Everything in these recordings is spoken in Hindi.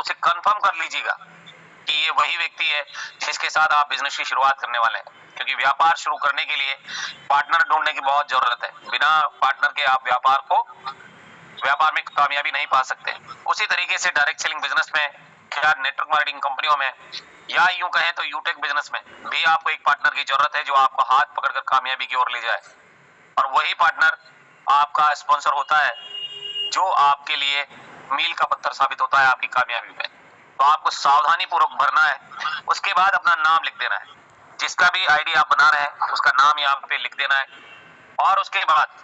उसे कंफर्म कर लीजिएगा कि ये वही व्यक्ति है जिसके साथ आप बिजनेस की शुरुआत करने वाले हैं, क्योंकि व्यापार शुरू करने के लिए पार्टनर ढूंढने की बहुत जरूरत है। बिना पार्टनर के आप व्यापार में कामयाबी नहीं पा सकते। उसी तरीके से डायरेक्ट सेलिंग बिजनेस में या नेटवर्क मार्केटिंग कंपनियों में या यूं कहें तो यूटेक बिजनेस में भी आपको एक पार्टनर की जरूरत है जो आपको हाथ पकड़कर कामयाबी की ओर ले जाए, और वही पार्टनर आपका स्पॉन्सर होता है जो आपके लिए मील का पत्थर साबित होता है आपकी कामयाबी में। तो आपको सावधानी पूर्वक भरना है, उसके बाद अपना नाम लिख देना है, जिसका भी आईडी आप बना रहे हैं उसका नाम यहाँ पे लिख देना है। और उसके बाद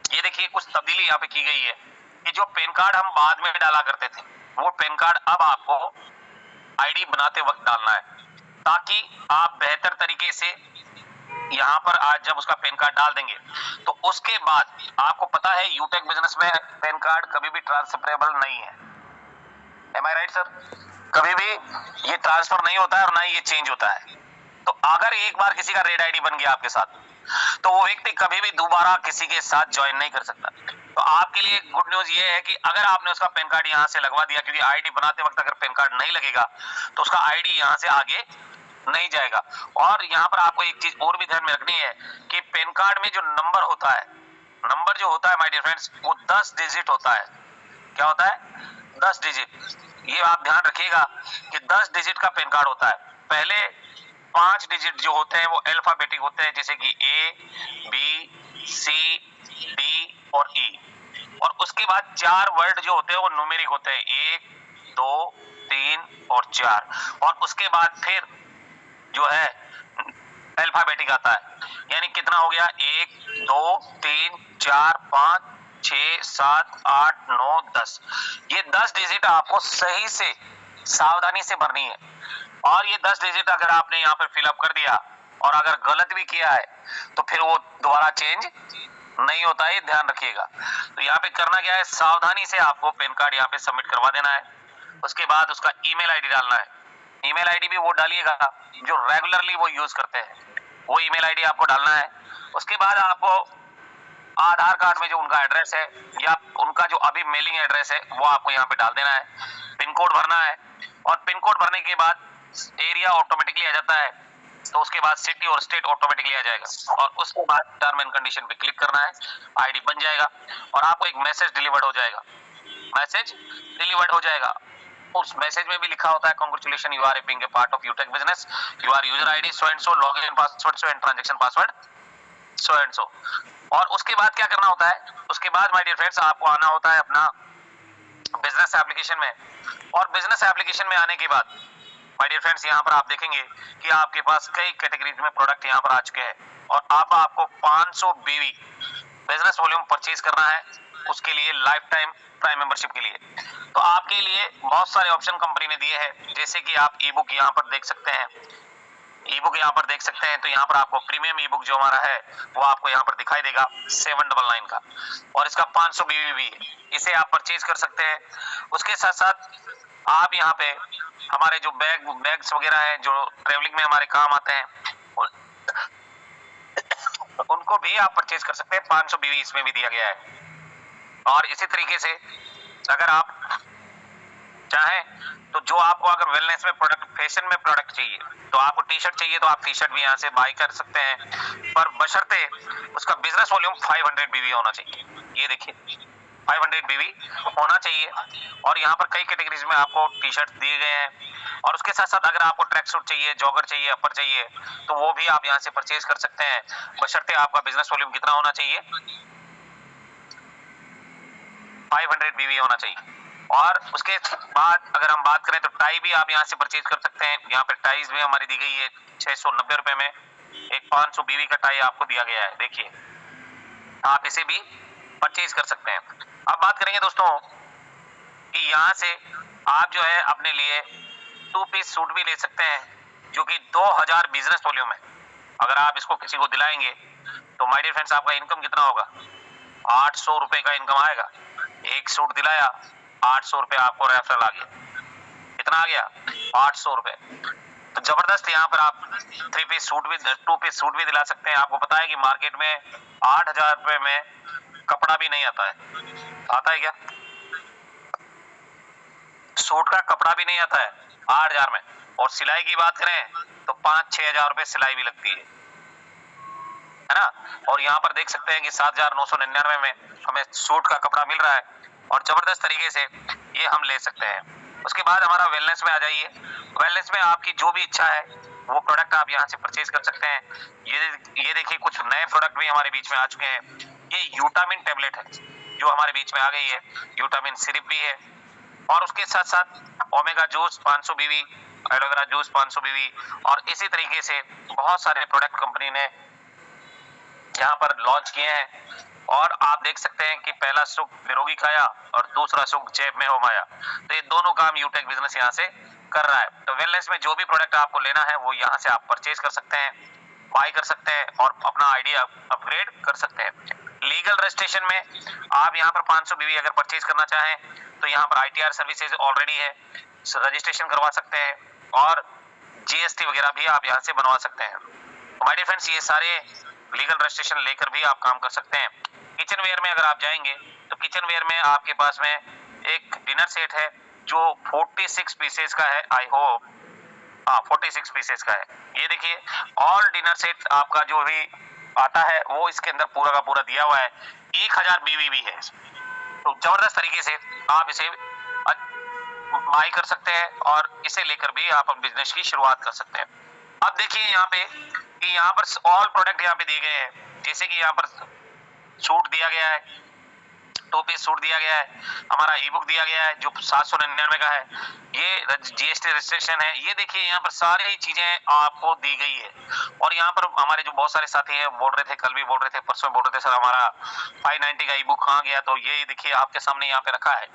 ये देखिए कुछ तब्दीली यहाँ पे की गई है कि जो पैन कार्ड हम बाद में डाला करते थे वो पैन कार्ड अब आपको आईडी बनाते वक्त डालना है, ताकि आप बेहतर तरीके से यहाँ पर आज जब उसका पैन कार्ड डाल देंगे तो उसके बाद आपको पता है यूटेक बिजनेस में पैन कार्ड कभी भी ट्रांसफरेबल नहीं है। एम आई राइट सर? कभी भी ये ट्रांसफर नहीं होता है और ना ही ये चेंज होता है। तो अगर एक बार किसी का रेड आईडी बन गया आपके साथ तो वो व्यक्ति कभी भी दोबारा किसी के साथ ज्वाइन नहीं कर सकता। तो आपके लिए गुड न्यूज ये है कि अगर आपने उसका पैन कार्ड यहाँ से लगवा दिया, क्योंकि आईडी बनाते वक्त अगर पैन कार्ड नहीं लगेगा तो उसका आईडी यहाँ से आगे नहीं जाएगा। और यहाँ पर आपको एक चीज और भी ध्यान में रखनी है कि पैन कार्ड में जो नंबर होता है, नंबर जो होता है माय डियर फ्रेंड्स वो 10 डिजिट होता है। क्या होता है? 10 डिजिट। ये आप ध्यान रखिएगा कि 10 डिजिट का पैन कार्ड होता है। पहले 5 डिजिट जो होते हैं वो अल्फाबेटिक होते हैं, जैसे कि ए, बी, सी, डी और ई। और उसके बाद 4 वर्ड जो होते हैं वो न्यूमेरिक होते हैं, 1, 2, 3 और 4। और उसके बाद फिर जो है अल्फाबेटिक आता है। यानी कितना हो गया? 1, 2, 3, 4, 5, 6, 7, 8, 9, 10। ये 10 डिजिट आपको सही से सावधानी से भरनी है। और ये 10 डिजिट अगर आपने यहाँ पर फिलअप कर दिया और अगर गलत भी किया है तो फिर वो दोबारा चेंज नहीं होता है, ध्यान रखिएगा। तो यहाँ पे करना क्या है, सावधानी से आपको पैन कार्ड यहाँ पे सबमिट करवा देना है। उसके बाद उसका ईमेल आईडी डालना है। ईमेल आईडी भी वो डालिएगा जो रेगुलरली वो यूज करते हैं, वो ईमेल आईडी आपको डालना है। उसके बाद आपको आधार कार्ड में जो उनका एड्रेस है या उनका जो अभी मेलिंग एड्रेस है वो आपको यहाँ पे डाल देना है। पिन कोड भरना है और पिन कोड भरने के बाद एरिया ऑटोमेटिकली आ जाता है, तो उसके बाद सिटी और स्टेट ऑटोमेटिकली आ जाएगा। और उसके बाद टर्म एंड कंडीशन पे क्लिक करना है, आईडी बन जाएगा और आपको एक मैसेज डिलीवर्ड हो जाएगा। मैसेज डिलीवर्ड हो जाएगा, उस मैसेज में भी लिखा होता है congratulation you are being a part of यूटेक business, you are user ID so and so, login password so and transaction password so and so. और उसके बाद क्या करना होता है, उसके बाद माय डियर फ्रेंड्स आपको आना होता है अपना बिजनेस एप्लीकेशन में। और बिजनेस एप्लीकेशन में आने के बाद माय डियर फ्रेंड्स यहाँ पर आप देखेंगे कि आपके पास कई कैटेगरीज में प्रोडक्ट यहाँ पर आ चुके हैं और आपको 500 बीवी बिजनेस वॉल्यूम परचेज करना है, उसके लिए लाइफ टाइम प्राइम मेंबरशिप के लिए। तो आपके लिए बहुत सारे ऑप्शन कंपनी ने दिए हैं, जैसे कि आप ई बुक यहाँ पर देख सकते हैं, ई बुक यहाँ पर देख सकते हैं। तो यहाँ पर आपको प्रीमियम ई बुक जो हमारा है वो आपको यहाँ पर दिखाई देगा 799 का, और इसका 500 बीवी भी है, इसे आप परचेज कर सकते हैं। उसके साथ साथ आप यहाँ पे हमारे जो बैग्स वगैरह है जो ट्रेवलिंग में हमारे काम आते हैं उनको भी आप परचेज कर सकते हैं, 500 बीवी इसमें भी दिया गया है। और इसी तरीके से अगर आप चाहें तो जो आपको अगर वेलनेस में प्रोडक्ट, फैशन में प्रोडक्ट चाहिए, तो आपको टी शर्ट चाहिए तो आप टी शर्ट भी यहाँ से बाय कर सकते हैं, पर बशर्ते उसका बिजनेस वॉल्यूम 500 बीवी होना चाहिए। ये देखिए 500 बीवी होना चाहिए। और यहाँ पर कई कैटेगरीज में आपको टी शर्ट दिए गए हैं। और उसके साथ साथ अगर आपको ट्रैक सूट चाहिए, जॉगर चाहिए, अपर चाहिए, तो वो भी आप यहाँ से परचेज कर सकते हैं, बशर्ते आपका बिजनेस वॉल्यूम कितना होना चाहिए, 500 बीवी होना चाहिए। और उसके बाद अगर हम बात करें तो टाई भी आप यहाँ से परचेज कर सकते हैं। यहाँ पे टाइज भी हमारी दी गई है 690 रुपए में, एक 500 बीवी का टाई आपको दिया गया है, देखिए आप इसे भी परचेज कर सकते हैं। अब बात करेंगे दोस्तों कि यहाँ से आप जो है अपने लिए 2 पीस सूट भी ले सकते हैं जो कि 2000 बिजनेस वॉल्यूम है। अगर आप इसको किसी को दिलाएंगे तो माय डियर फ्रेंड्स आपका इनकम कितना होगा, 800 रुपए का इनकम आएगा। एक सूट दिलाया, 800 रुपए आपको रेफरल आ गया, कितना आ गया, 800 रुपए। तो जबरदस्त, यहाँ पर आप 3 पीस सूट भी, 2 पीस सूट भी दिला सकते हैं। आपको पता है कि मार्केट में 8000 रुपए में कपड़ा भी नहीं आता है, आता है क्या? सूट का कपड़ा भी नहीं आता है 8,000 में, और सिलाई की बात करें तो 5-6 हजार रुपए सिलाई भी लगती है ना। और यहाँ पर देख सकते हैं कि 7,999 में हमें सूट का कपड़ा मिल रहा है और जबरदस्त तरीके से ये हम ले सकते हैं। उसके बाद हमारा वेलनेस में आ जाइए। वेलनेस में आपकी जो भी इच्छा है वो प्रोडक्ट आप यहाँ से परचेज कर सकते हैं। ये देखिए कुछ नए प्रोडक्ट भी हमारे बीच में आ चुके हैं। ये यूटामिन टेबलेट है जो हमारे बीच में आ गई है, यूटामिन सिरप भी है, और उसके साथ साथ ओमेगा जूस 500 बीवी, एलोवेरा जूस 500 बीवी, और इसी तरीके से बहुत सारे प्रोडक्ट कंपनी ने यहाँ पर लॉन्च किए हैं। और आप देख सकते हैं कि पहला सुख निरोगी काया और दूसरा सुख जेब में हो माया, तो ये दोनों काम यूटेक बिजनेस यहाँ से कर रहा है। तो वेलनेस में जो भी प्रोडक्ट आपको लेना है वो यहाँ से आप परचेज कर सकते हैं, बाय कर सकते हैं और अपना आइडिया अपग्रेड कर सकते हैं। लीगल रजिस्ट्रेशन में आप यहाँ पर 500 बीवी अगर परचेज करना चाहें तो यहाँ पर ITR सर्विसेज ऑलरेडी है, रजिस्ट्रेशन करवा सकते हैं और GST वगैरह भी आप यहाँ से बनवा सकते हैं। माय डियर फ्रेंड्स, ये सारे लीगल रजिस्ट्रेशन लेकर भी आप काम कर सकते हैं। किचन वेयर में अगर आप जाएंगे तो किचन वेयर में आपके पास में एक डिनर सेट है जो 46 पीसेस का है। आई होप 46 पीसेस का है। ये देखिए ऑल डिनर सेट आपका जो भी आता है वो इसके अंदर पूरा का पूरा दिया हुआ है। 1000 बीवी भी है, तो जबरदस्त तरीके से आप इसे बाई कर सकते हैं और इसे लेकर भी आप अपने बिजनेस की शुरुआत कर सकते हैं। अब देखिए यहाँ पे कि यहाँ पर ऑल प्रोडक्ट यहाँ पे दिए गए हैं, जैसे कि यहाँ पर सूट दिया गया है, 2 पीस सूट दिया गया है, हमारा ई बुक दिया गया है जो 799 का है, ये GST रजिस्ट्रेशन है। ये देखिए यहाँ पर सारी चीजें आपको दी गई है। और यहाँ पर हमारे जो बहुत सारे साथी हैं बोल रहे थे, कल भी बोल रहे थे, परसों बोल रहे थे, सर हमारा 590 का ई बुक कहाँ गया, तो ये देखिए आपके सामने यहाँ पे रखा है।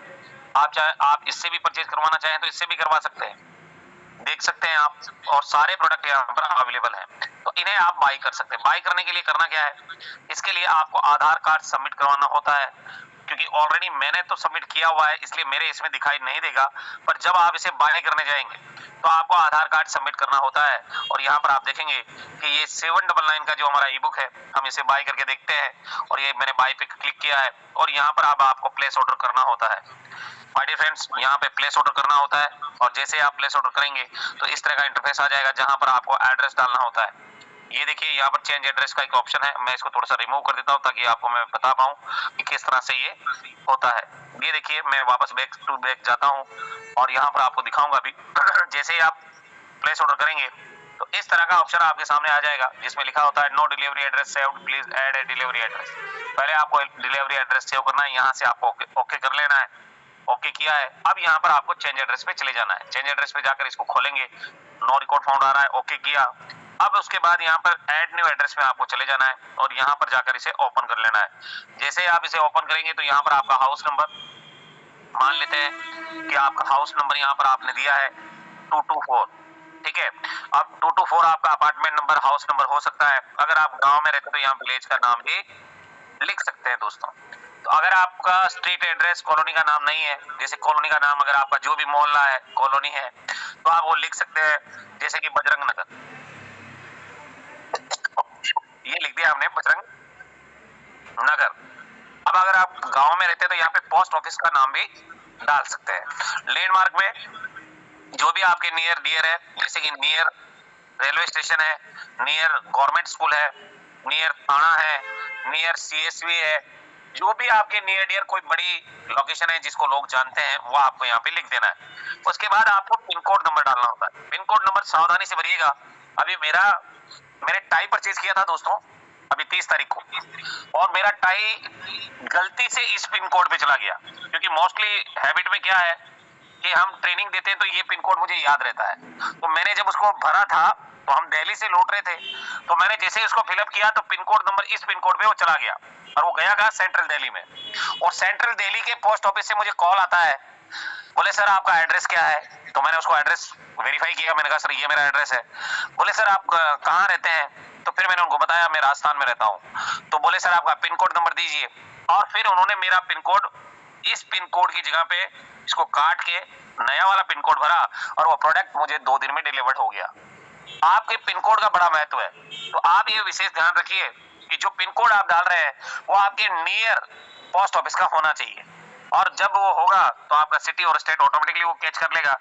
आप चाहे आप इससे भी परचेज करवाना चाहें तो इससे भी करवा सकते हैं, देख सकते हैं आप, और सारे प्रोडक्ट यहाँ पर अवेलेबल हैं, तो इन्हें आप बाई कर सकते हैं। बाई करने के लिए करना क्या है, इसके लिए आपको आधार कार्ड सबमिट करवाना होता है, क्योंकि ऑलरेडी मैंने तो सबमिट किया हुआ है इसलिए मेरे इसमें दिखाई नहीं देगा, पर जब आप इसे बाय करने जाएंगे तो आपको आधार कार्ड सबमिट करना होता है। और यहाँ पर आप देखेंगे कि ये 799 का जो हमारा ई बुक है, हम इसे बाय करके देखते हैं और ये मैंने बाय पे क्लिक किया है और यहाँ पर अब आपको प्लेस ऑर्डर करना होता है। माय डियर फ्रेंड्स, यहाँ पे प्लेस ऑर्डर करना होता है और जैसे आप प्लेस ऑर्डर करेंगे तो इस तरह का इंटरफेस आ जाएगा जहां पर आपको एड्रेस डालना होता है। ये देखिए यहाँ पर चेंज एड्रेस का एक ऑप्शन है, मैं इसको थोड़ा सा रिमूव कर देता हूँ ताकि आपको मैं बता पाऊँ कि किस तरह से ये होता है। ये देखिए मैं वापस बैक टू बैक जाता हूँ और यहाँ पर आपको दिखाऊंगा अभी। जैसे ही आप प्लेस ऑर्डर करेंगे तो इस तरह का ऑप्शन आपके सामने आ जाएगा जिसमें लिखा होता है no delivery address saved, please add a delivery address. पहले आपको डिलीवरी एड्रेस सेव करना है, यहाँ से आपको ओके कर लेना है। ओके किया है, अब यहाँ पर आपको चेंज एड्रेस पे चले जाना है। चेंज एड्रेस पे जाकर इसको खोलेंगे, नो रिकॉर्ड फाउंड आ रहा है, ओके किया। अब उसके बाद यहाँ पर ऐड न्यू एड्रेस में आपको चले जाना है और यहाँ पर जाकर इसे ओपन कर लेना है। जैसे आप इसे ओपन करेंगे तो यहाँ पर आपका हाउस नंबर, मान लेते हैं कि आपका हाउस नंबर यहाँ पर आपने दिया है 224, ठीक है। अब 224 आपका अपार्टमेंट नंबर, हाउस नंबर हो सकता है। अगर आप गांव में रहते तो यहाँ विलेज का नाम भी लिख सकते हैं दोस्तों। तो अगर आपका स्ट्रीट एड्रेस कॉलोनी का नाम नहीं है, जैसे कॉलोनी का नाम अगर आपका जो भी मोहल्ला है कॉलोनी है तो आप वो लिख सकते हैं, जैसे कि बजरंग नगर, ये लिख दिया हमने बजरंग नगर। अब अगर आप गांव में रहते हैं तो यहाँ पे पोस्ट ऑफिस का नाम भी डाल सकते हैं। लैंडमार्क में जो भी आपके नियर डियर है, जैसे कि नियर रेलवे स्टेशन है, नियर गवर्नमेंट स्कूल है, नियर थाना है, नियर CSV है, जो भी आपके नियर डियर कोई बड़ी लोकेशन है जिसको लोग जानते हैं वो आपको यहाँ पे लिख देना है। उसके बाद आपको पिन कोड नंबर डालना होता है। पिन कोड नंबर सावधानी से भरिएगा। अभी मैंने टाई परचेज किया था दोस्तों अभी 30 तारीख को, और मेरा टाई गलती से इस पिन कोड पे चला गया, क्योंकि मोस्टली हैबिट में क्या है कि हम ट्रेनिंग देते हैं तो ये पिन कोड मुझे याद रहता है। तो मैंने जब उसको भरा था तो हम दिल्ली से लौट रहे थे, तो मैंने जैसे ही उसको फिलअप किया तो पिन कोड नंबर इस पिन कोड पे वो चला गया और वो गया कहा सेंट्रल दिल्ली में। और सेंट्रल दिल्ली के पोस्ट ऑफिस से मुझे कॉल आता है, बोले सर आपका एड्रेस क्या है। तो मैंने उसको एड्रेस वेरीफाई किया, मैंने कहा सर ये मेरा एड्रेस है। बोले सर आप कहाँ रहते हैं, तो फिर मैंने उनको बताया मैं राजस्थान में रहता हूँ। तो बोले सर आपका पिन कोड नंबर दीजिए, और फिर उन्होंने मेरा पिन कोड, इस पिन कोड की जगह पे इसको काट के नया वाला पिन कोड भरा और वो प्रोडक्ट मुझे 2 दिन में डिलीवर्ड हो गया। आपके पिन कोड का बड़ा महत्व है, तो आप ये विशेष ध्यान रखिए कि जो पिन कोड आप डाल रहे हैं वो आपके नियर पोस्ट ऑफिस का होना चाहिए। और जब वो होगा तो आपका सिटी और स्टेट ऑटोमेटिकली वो कैच कर लेगा।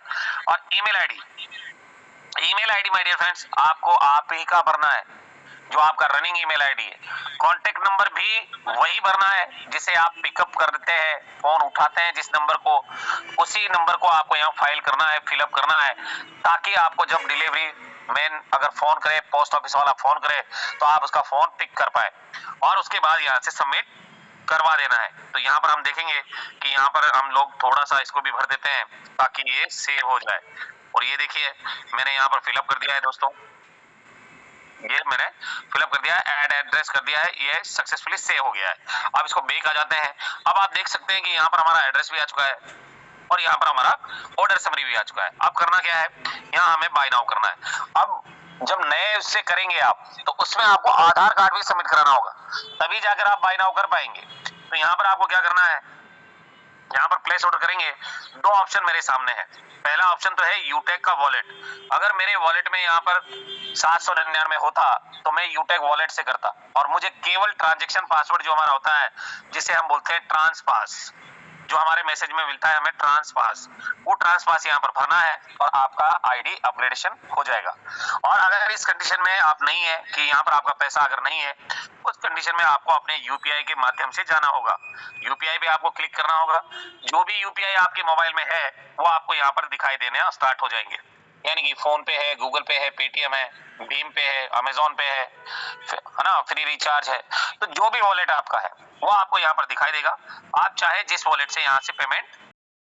और email ID, email ID my dear friends आपको आप ही का भरना है, जो आपका रनिंग ईमेल आईडी है। कॉन्टेक्ट नंबर भी वही भरना है जिसे आप पिकअप करते हैं, फोन उठाते हैं जिस नंबर को, उसी नंबर को आपको यहाँ फाइल करना है, फिलअप करना है, ताकि आपको जब डिलीवरी मैन अगर फोन करे, पोस्ट ऑफिस वाला फोन करे, तो आप उसका फोन पिक कर पाए और उसके बाद यहाँ से सबमिट करवा देना है। तो यहाँ पर हम देखेंगे कि यहाँ पर हम लोग थोड़ा सा इसको भी भर देते हैं ताकि ये सेव हो जाए। और ये देखिए मैंने यहाँ पर फिलअप कर दिया है दोस्तों, ये मैंने फिलअप कर दिया है, ऐड एड्रेस कर दिया है, ये सक्सेसफुली सेव हो गया है। अब इसको बैक आ जाते हैं। अब आप देख सकते हैं कि यहाँ पर हमारा एड्रेस भी आ चुका है और यहाँ पर हमारा ऑर्डर समरी भी आ चुका है। अब करना क्या है, यहाँ हमें बाय नाउ करना है। अब जब नए उससे करेंगे आप तो उसमें आपको आधार कार्ड भी सबमिट कराना होगा, तभी जाकर आप बाय नाउ कर पाएंगे। तो यहाँ पर आपको क्या करना है, यहाँ पर प्लेस ऑर्डर करेंगे, दो ऑप्शन मेरे सामने है। पहला ऑप्शन तो है यूटेक का वॉलेट। अगर मेरे वॉलेट में यहाँ पर 799 होता तो मैं यूटेक वॉलेट से करता और मुझे केवल ट्रांजैक्शन पासवर्ड जो हमारा होता है जिसे हम बोलते हैं ट्रांसपास, जो हमारे मैसेज में मिलता है हमें ट्रांसपास, वो ट्रांसपास यहाँ पर भरना है और आपका आईडी अपग्रेडेशन हो जाएगा। और अगर इस कंडीशन में आप नहीं है कि यहाँ पर आपका पैसा अगर नहीं है, उस कंडीशन में आपको अपने यूपीआई के माध्यम से जाना होगा। यूपीआई पे आपको क्लिक करना होगा, जो भी यूपीआई आपके मोबाइल में है वो आपको यहाँ पर दिखाई देने स्टार्ट हो जाएंगे, यानी कि फोन पे है, गूगल पे है, पेटीएम है, भीम पे है, अमेजोन पे है ना, फ्री रिचार्ज है। तो जो भी वॉलेट आपका है वो आपको यहाँ पर दिखाई देगा। आप चाहे जिस वॉलेट से यहाँ से पेमेंट